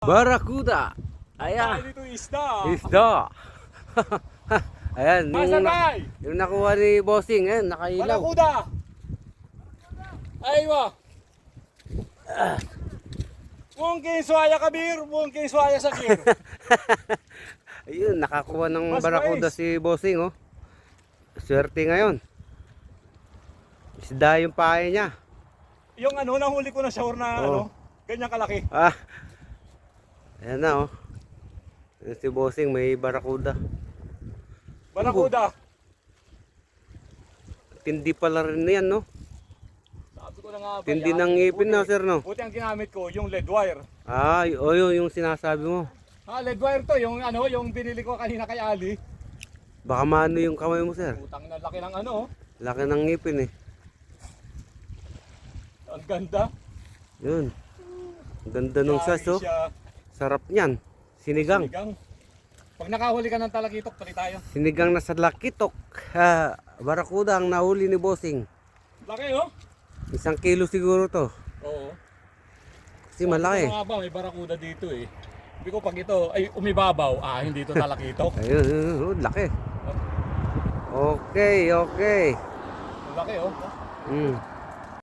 Barakuda. Ayan. Ay, dito isda. Isda. Ayan. Asan bay? Yung nakuha ni Bossing. Ayan, nakailaw. Barakuda. Aywa. Mungkin suaya kabir, mungkin suaya sakir. Ayun, nakakuha ng Mas barakuda mais. si Bossing, oh. Swerte ngayon. Isda yung pahay niya. Yung ano, nahuli ko na shower na ano, ganyan kalaki. Ah. Ayan na, oh. Ayan si Bossing, may barakuda. Barakuda. Tindi pala rin yan, no? Sabi ko na nga ba Tindi yan? ng ngipin na, sir, no? Buti ang ginamit ko, yung lead wire. Ah, yun yung sinasabi mo. Ha, lead wire to, yung ano, yung binili ko kanina kay Ali. Baka maano yung kamay mo, sir. Utang na laki ng ano, Laki ng ngipin, eh. ang ganda. Yun. Ang ganda nung Yari sas, oh. siya. Sarap niyan. Sinigang. Sinigang. Pag nakahuli ka ng talakitok, pali tayo. Sinigang na sa lakitok. Barakuda ang nahuli ni Bossing. Laki oh. 1 kilo siguro to. Oo. Kasi malaki. Sabi ko nga ba, may barakuda dito eh. Sabi ko pag ito ay umibabaw, hindi ito talakitok. Ayun, laki. Okay, okay. Laki oh. Mm.